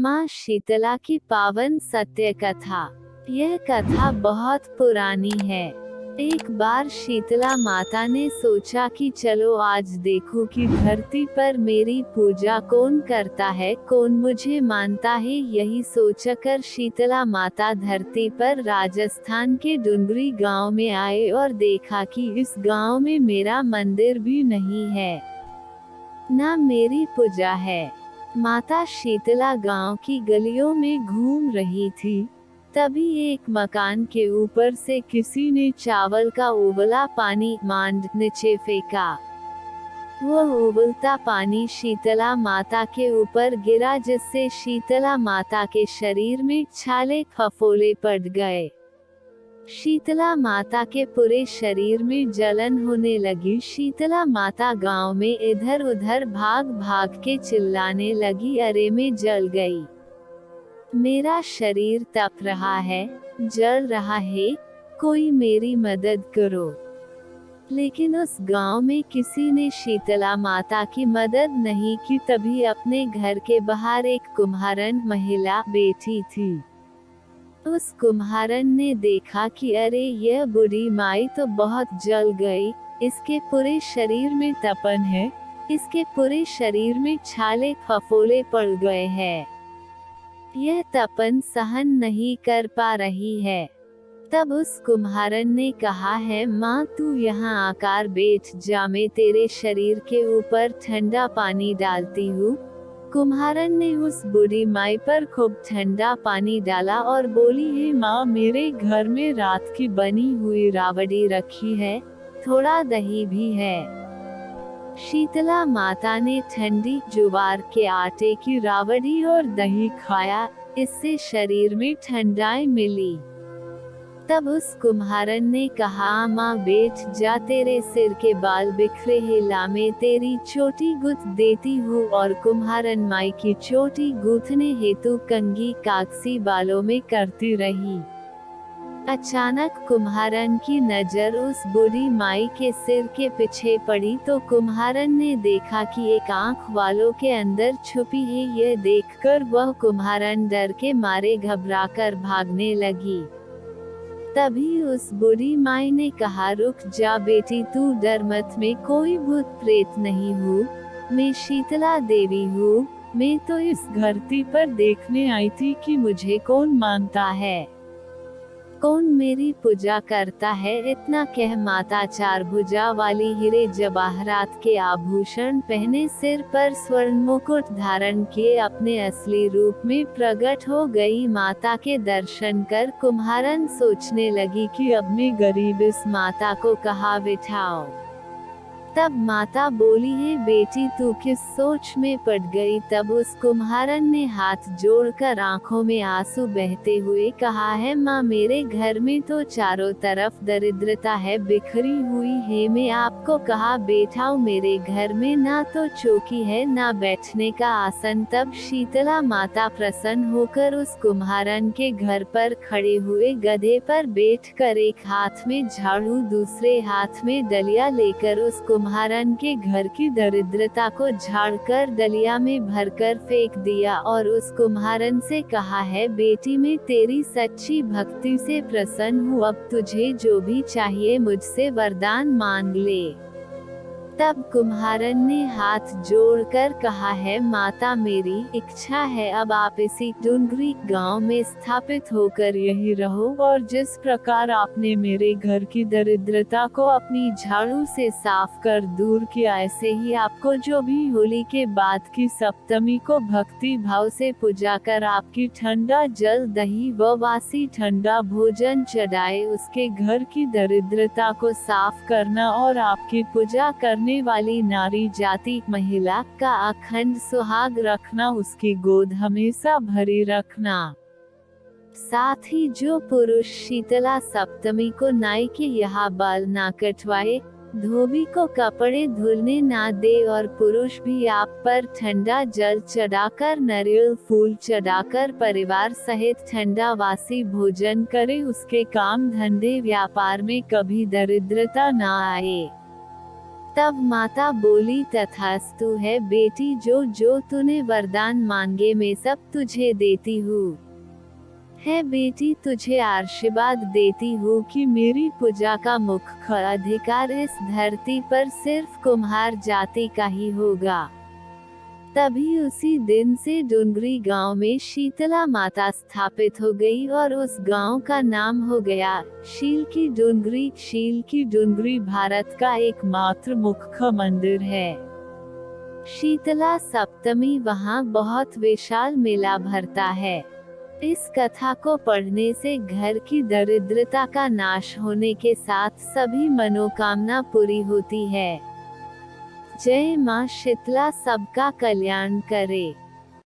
माँ शीतला की पावन सत्य कथा। यह कथा बहुत पुरानी है। एक बार शीतला माता ने सोचा कि चलो आज देखूं कि धरती पर मेरी पूजा कौन करता है, कौन मुझे मानता है। यही सोचकर शीतला माता धरती पर राजस्थान के डुंगरी गांव में आए और देखा कि इस गांव में मेरा मंदिर भी नहीं है, ना मेरी पूजा है। माता शीतला गांव की गलियों में घूम रही थी। तभी एक मकान के ऊपर से किसी ने चावल का उबला पानी मांड नीचे फेंका। वह उबलता पानी शीतला माता के ऊपर गिरा, जिससे शीतला माता के शरीर में छाले फफोले पड़ गए। शीतला माता के पूरे शरीर में जलन होने लगी। शीतला माता गांव में इधर उधर भाग भाग के चिल्लाने लगी, अरे मैं जल गई, मेरा शरीर तप रहा है, जल रहा है, कोई मेरी मदद करो। लेकिन उस गांव में किसी ने शीतला माता की मदद नहीं की। तभी अपने घर के बाहर एक कुम्हारन महिला बैठी थी। उस कुम्हारन ने देखा कि अरे यह बूढ़ी माई तो बहुत जल गई, इसके पूरे शरीर में तपन है, इसके पूरे शरीर में छाले फफोले पड़ गए हैं, यह तपन सहन नहीं कर पा रही है। तब उस कुम्हारन ने कहा है, माँ तू यहाँ आकर बैठ जा, मैं तेरे शरीर के ऊपर ठंडा पानी डालती हूँ। कुम्हारन ने उस बूढ़ी माई पर खूब ठंडा पानी डाला और बोली है, माँ मेरे घर में रात की बनी हुई रावड़ी रखी है, थोड़ा दही भी है। शीतला माता ने ठंडी ज्वार के आटे की रावड़ी और दही खाया, इससे शरीर में ठंडाई मिली। तब उस कुम्हारन ने कहा, माँ बैठ जा, तेरे सिर के बाल बिखरे हैं, ला मैं तेरी चोटी गूंथ देती हूँ। और कुम्हारन माई की चोटी गूंथने हेतु कंघी काकसी बालों में करती रही। अचानक कुम्हारन की नजर उस बूढ़ी माई के सिर के पीछे पड़ी तो कुम्हारन ने देखा कि एक आंख वालों के अंदर छुपी है। यह देखकर वह कुम्हारन डर के मारे घबराकर भागने लगी। तभी उस बूढ़ी माई ने कहा, रुक जा बेटी, तू डर मत, मैं कोई भूत प्रेत नहीं हूँ, मैं शीतला देवी हूँ। मैं तो इस धरती पर देखने आई थी कि मुझे कौन मानता है, कौन मेरी पूजा करता है। इतना कह माता चार भुजा वाली हीरे जवाहरात के आभूषण पहने, सिर पर स्वर्ण मुकुट धारण किए अपने असली रूप में प्रकट हो गई। माता के दर्शन कर कुम्हारन सोचने लगी कि अब मैं गरीब इस माता को कहाँ बिठाऊं। तब माता बोली है, बेटी तू किस सोच में पड़ गई। तब उस कुम्हारन ने हाथ जोड़कर आंखों में आंसू बहते हुए कहा है, माँ मेरे घर में तो चारों तरफ दरिद्रता है, बिखरी हुई है, मैं आपको कहाँ बैठाऊं। मेरे घर में ना तो चौकी है, ना बैठने का आसन। तब शीतला माता प्रसन्न होकर उस कुम्हारन के घर पर खड़े हुए गधे पर बैठकर एक हाथ में झाड़ू दूसरे हाथ में डलिया लेकर उस कुम्हारन के घर की दरिद्रता को झाड़कर डलिया में भरकर फेंक दिया और उस कुम्हारन से कहा है, बेटी मैं तेरी सच्ची भक्ति से प्रसन्न हूँ, अब तुझे जो भी चाहिए मुझसे वरदान मांग ले। तब कुम्हारन ने हाथ जोड़कर कहा है, माता मेरी इच्छा है अब आप इसी डुंगरी गांव में स्थापित होकर यही रहो और जिस प्रकार आपने मेरे घर की दरिद्रता को अपनी झाड़ू से साफ कर दूर किया, ऐसे ही आपको जो भी होली के बाद की सप्तमी को भक्ति भाव से पूजा कर आपकी ठंडा जल दही व वासी ठंडा भोजन चढ़ाए, उसके घर की दरिद्रता को साफ करना और आपकी पूजा करने वाली नारी जाति महिला का अखंड सुहाग रखना, उसकी गोद हमेशा भरी रखना। साथ ही जो पुरुष शीतला सप्तमी को नाई के यहाँ बाल ना कटवाए, धोबी को कपड़े धुलने ना दे और पुरुष भी आप पर ठंडा जल चढ़ाकर नारियल फूल चढ़ाकर परिवार सहित ठंडा वासी भोजन करे, उसके काम धंधे व्यापार में कभी दरिद्रता ना आए। तब माता बोली, तथास्तु है बेटी, जो जो तूने वरदान मांगे मैं सब तुझे देती हूँ। है बेटी, तुझे आशीर्वाद देती हूँ कि मेरी पूजा का मुख्य अधिकार इस धरती पर सिर्फ कुम्हार जाति का ही होगा। तभी उसी दिन से डुंगरी गांव में शीतला माता स्थापित हो गई और उस गांव का नाम हो गया शील की डुंगरी। शील की डुंगरी भारत का एकमात्र मुख्य मंदिर है। शीतला सप्तमी वहां बहुत विशाल मेला भरता है। इस कथा को पढ़ने से घर की दरिद्रता का नाश होने के साथ सभी मनोकामना पूरी होती है। जय मां शीतला सबका कल्याण करे।